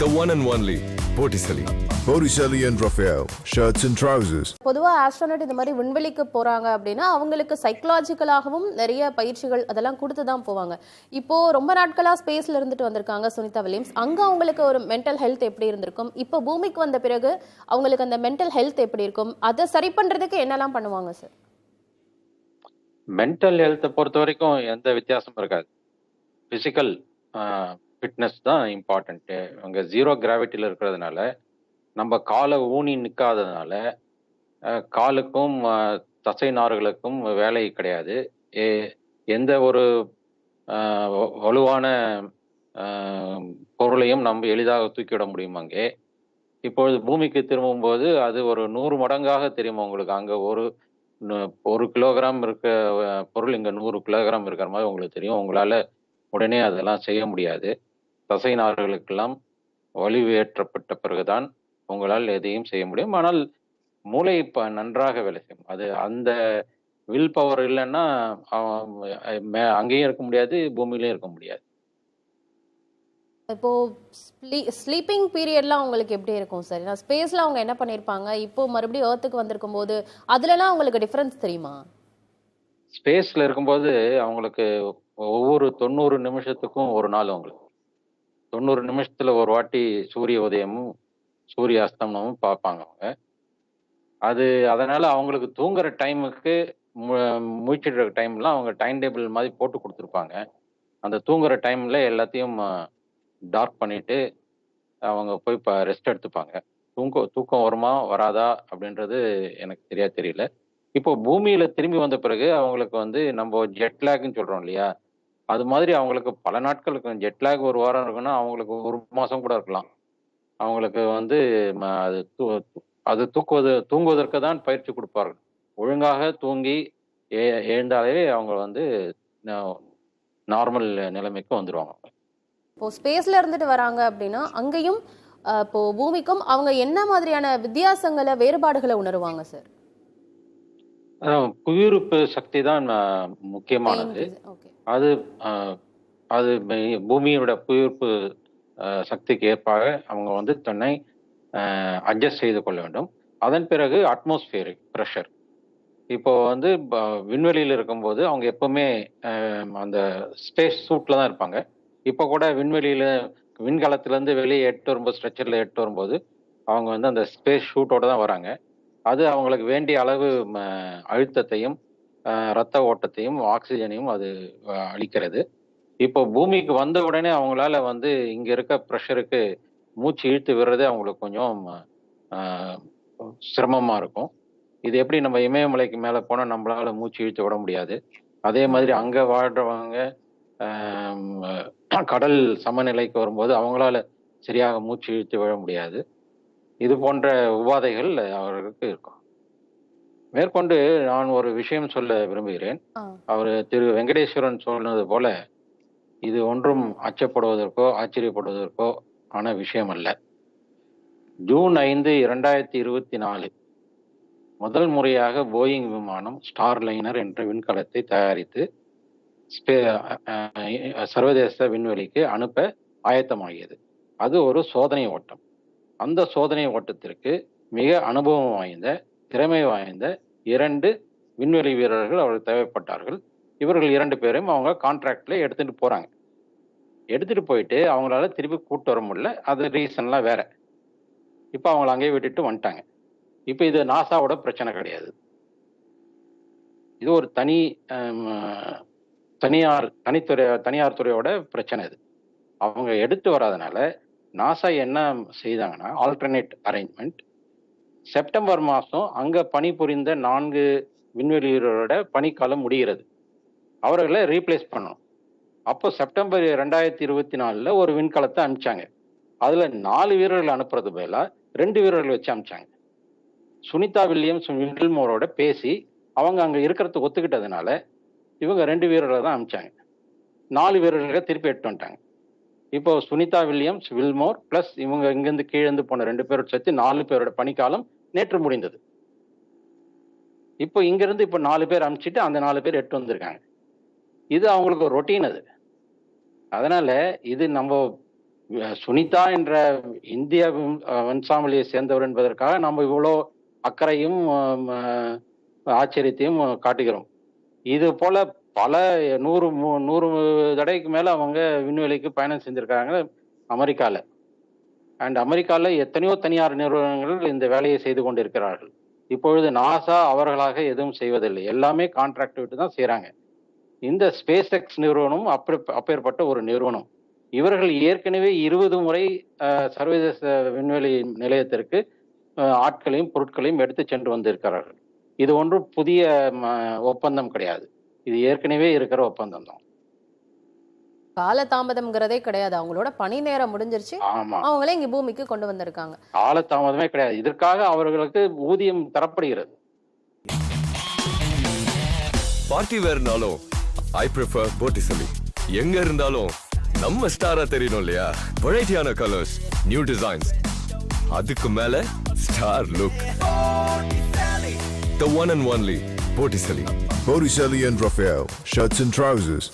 The one and only Botticelli. Botticelli and Raphael, shirts and trousers. பொதுவா astronaut இந்த மாதிரி விண்வெளிக்கு போறாங்க அப்படின்னா அவங்களுக்கு சைக்கலாஜிக்கலாகவும் நிறைய பயிற்சிகள் அதெல்லாம் கொடுத்து தான் போவாங்க. இப்போ ரொம்ப நாட்களா ஸ்பேஸ்ல இருந்துட்டு வந்திருக்காங்க சுனிதா வில்லியம்ஸ். அங்க அவங்களுக்கு ஒரு மென்டல் ஹெல்த் எப்படி இருந்திருக்கும், இப்போ பூமிக்கு வந்த பிறகு அவங்களுக்கு அந்த மென்டல் ஹெல்த் எப்படி இருக்கும், அதை சரி பண்றதுக்கு என்னெல்லாம் பண்ணுவாங்க சார்? மென்டல் ஹெல்த்தை பொறுத்த வரைக்கும் எந்த வித்தியாசமும் இருக்காது. பிசிக்கல் ஃபிட்னஸ் தான் இம்பார்ட்டன்ட்டு. அங்கே ஜீரோ கிராவிட்டியில் இருக்கிறதுனால நம்ம காலை ஊனி நிற்காததுனால காலுக்கும் தசை நார்களுக்கும் வேலை கிடையாது. எந்த ஒரு வலுவான பொருளையும் நம்ம எளிதாக தூக்கிவிட முடியும் அங்கே. இப்பொழுது பூமிக்கு திரும்பும்போது அது ஒரு 100 மடங்காக தெரியும் உங்களுக்கு. அங்கே ஒரு கிலோகிராம் இருக்க பொருள் இங்கே 100 கிலோகிராம் இருக்கிற மாதிரி உங்களுக்கு தெரியும். உங்களால் உடனே அதெல்லாம் செய்ய முடியாது. தசை நார்களுக்கெல்லாம் வலிவேற்றப்பட்ட பிறகுதான் உங்களால் எதையும் செய்ய முடியும். ஆனால் மூளை நன்றாக வேலை செய்யும். அது அந்த வில் பவர் இல்லைன்னா அங்கேயும் இருக்க முடியாது, பூமியிலையும் இருக்க முடியாது. இப்போ ஸ்லீப்பிங் பீரியட்லாம் அவங்களுக்கு எப்படி இருக்கும் சார்? ஏன்னா ஸ்பேஸ்ல அவங்க என்ன பண்ணியிருப்பாங்க, இப்போ மறுபடியும் ஏர்த்துக்கு வந்திருக்கும் போது அதுலலாம் அவங்களுக்கு டிஃபரன்ஸ் தெரியுமா? ஸ்பேஸ்ல இருக்கும்போது அவங்களுக்கு ஒவ்வொரு 90 நிமிஷத்துக்கும் ஒரு நாள் அவங்களுக்கு 90 நிமிஷத்துல ஒரு வாட்டி சூரிய உதயமும் சூரிய அஸ்தமனமும் பார்ப்பாங்க அவங்க. அதனால அவங்களுக்கு தூங்குற டைமுக்கு முழிச்சிடுற டைம்லாம் அவங்க டைம் டேபிள் மாதிரி போட்டு கொடுத்துருப்பாங்க. அந்த தூங்குற டைம்ல எல்லாத்தையும் டார்க் பண்ணிட்டு அவங்க போய் ரெஸ்ட் எடுத்துப்பாங்க. தூக்கம் வருமா வராதா அப்படின்றது எனக்கு தெரியல. இப்போ பூமியில திரும்பி வந்த பிறகு அவங்களுக்கு நம்ம ஜெட்லாக்னு சொல்றோம் இல்லையா, அது மாதிரி அவங்களுக்கு பல நாட்கள் இருக்கும். ஜெட்லாக் ஒரு வாரம் இருக்குன்னா அவங்களுக்கு ஒரு மாசம் கூட இருக்கலாம். அவங்களுக்கு அது தூங்குவதற்கு தான் பயிற்சி கொடுப்பார்கள். ஒழுங்காக தூங்கி எழுந்தாலே அவங்க நார்மல் நிலைமைக்கு வந்துடுவாங்க. இப்போ ஸ்பேஸ்ல இருந்துட்டு வராங்க அப்படின்னா அங்கேயும் இப்போ பூமிக்கும் அவங்க என்ன மாதிரியான வித்தியாசங்களை வேறுபாடுகளை உணருவாங்க சார்? புவியீர்ப்பு சக்தி தான் முக்கியமானது. அது அது பூமியோட புவியீர்ப்பு சக்திக்கு ஏற்பாக அவங்க தன்னை அட்ஜஸ்ட் செய்து கொள்ள வேண்டும். அதன் பிறகு அட்மாஸ்பியரிக் ப்ரெஷர். இப்போ விண்வெளியில் இருக்கும்போது அவங்க எப்பவுமே அந்த ஸ்பேஸ் சூட்ல தான் இருப்பாங்க. இப்போ கூட விண்கலத்திலேருந்து வெளியே ஸ்ட்ரெச்சரில் எட்டு வரும்போது அவங்க அந்த ஸ்பேஸ் ஷூட்டோட தான் வராங்க. அது அவங்களுக்கு வேண்டிய அளவு அழுத்தத்தையும் இரத்த ஓட்டத்தையும் ஆக்சிஜனையும் அது அளிக்கிறது. இப்போ பூமிக்கு வந்த உடனே அவங்களால இங்க இருக்க ப்ரெஷருக்கு மூச்சு இழுத்து விடுறது அவங்களுக்கு கொஞ்சம் சிரமமா இருக்கும். இது எப்படி நம்ம இமயமலைக்கு மேலே போனால் நம்மளால மூச்சு இழுத்து விட முடியாது, அதே மாதிரி அங்கே வாழ்றவங்க கடல் சமநிலைக்கு வரும்போது அவங்களால சரியாக மூச்சு இழுத்து விட முடியாது. இது போன்ற உபாதைகள் அவர்களுக்கு இருக்கும். மேற்கொண்டு நான் ஒரு விஷயம் சொல்ல விரும்புகிறேன். அவர் திரு வெங்கடேஸ்வரன் சொன்னது போல இது ஒன்றும் அச்சப்படுவதற்கோ ஆச்சரியப்படுவதற்கோ ஆன விஷயம் அல்ல. ஜூன் 5, 2024 முதல் முறையாக போயிங் விமானம் ஸ்டார்லைனர் என்ற விண்கலத்தை தயாரித்து சர்வதேச விண்வெளிக்கு அனுப்ப ஆயத்தமாகியது. அது ஒரு சோதனை ஓட்டம். அந்த சோதனை ஓட்டத்திற்கு மிக அனுபவம் வாய்ந்த திறமை வாய்ந்த 2 விண்வெளி வீரர்கள் அவர்கள் தேவைப்பட்டார்கள். இவர்கள் 2 பேரும் அவங்க கான்ட்ராக்ட்ல எடுத்துட்டு போறாங்க. எடுத்துட்டு போயிட்டு அவங்களால திருப்பி கூட்டு வர முடியல. அது ரீசன்லாம் வேற. இப்போ அவங்கள அங்கேயே விட்டுட்டு வந்துட்டாங்க. இப்போ இது நாசாவோட பிரச்சனை கிடையாது. இது ஒரு தனியார் துறையோட பிரச்சனை. இது அவங்க எடுத்து வராதனால நாசா என்ன செய்தாங்கன்னா ஆல்டர்னேட் அரேஞ்ச்மெண்ட். செப்டம்பர் மாதம் அங்கே பணிபுரிந்த 4 விண்வெளி வீரரோட பணிக்காலம் முடிகிறது. அவர்களை ரீப்ளேஸ் பண்ணணும். அப்போ செப்டம்பர் 2024 ஒரு விண்கலத்தை அனுப்பிச்சாங்க. அதில் 4 வீரர்கள் அனுப்புறது பதிலாக 2 வீரர்கள் வச்சு அனுப்பிச்சாங்க. சுனிதா வில்லியம்ஸ் வில்மோரோட பேசி அவங்க அங்கே இருக்கிறதுக்கு ஒத்துக்கிட்டதுனால இவங்க 2 வீரர்களை தான் அனுப்பிச்சாங்க. 4 வீரர்களை திருப்பி எடுத்து வந்துட்டாங்க. இப்போ சுனிதா வில்லியம்ஸ், வில்மோர் பிளஸ் இவங்க இங்கிருந்து கீழேந்து போன 2 பேரோட சேர்த்து 4 பேரோட பணிக்காலம் நேற்று முடிந்தது. இப்போ இங்கிருந்து இப்போ 4 பேர் அனுப்பிச்சிட்டு அந்த 4 பேர் எட்டு வந்திருக்காங்க. இது அவங்களுக்கு ஒரு ரொட்டீன். அதனால இது நம்ம சுனிதா என்ற இந்திய வம்சாவளியை சேர்ந்தவர் என்பதற்காக நம்ம இவ்வளோ அக்கறையும் ஆச்சரியத்தையும் காட்டுகிறோம். இது போல பல 100 தடவைக்கு மேல அவங்க விண்வெளிக்கு பயணம் செஞ்சிருக்காங்க அமெரிக்கால. அமெரிக்கால எத்தனையோ தனியார் நிறுவனங்கள் இந்த வேலையை செய்து கொண்டிருக்கிறார்கள். இப்பொழுது நாசா அவர்களாக எதுவும் செய்வதில்லை, எல்லாமே கான்ட்ராக்ட் விட்டு தான் செய்யறாங்க. இந்த ஸ்பேஸ் எக்ஸ் நிறுவனம் அப்பேற்பட்ட ஒரு நிறுவனம். இவர்கள் ஏற்கனவே 20 முறை சர்வதேச விண்வெளி நிலையத்திற்கு ஆட்களையும் பொருட்களையும் எடுத்து சென்று வந்திருக்கிறார்கள். இது ஒன்றும் புதிய ஒப்பந்தம் கிடையாது, இது ஏற்கனவே இருக்கிற ஒப்பந்தம் தான். காலதாமதம்ங்கிறதே கிடையாது, அவங்களோட பணி நேரம் முடிஞ்சிருச்சு, அவங்களே இங்க பூமிக்கு கொண்டு வந்திருக்காங்க. காலதாமதமே கிடையாது, இதற்காக அவர்களுக்கு ஊதியம் தரப்படுகிறது. பார்ட்டி வேர்னாலும் ஐ ப்ரிஃபர் போட்டிசலி. எங்க இருந்தாலும் நம்ம ஸ்டாரா தெரியணும் இல்லையா? வெரைட்டியான கலர்ஸ், நியூ டிசைன்ஸ், அதுக்கு மேல star look. The one and only Botticelli. Botticelli and Raphael, shirts and trousers.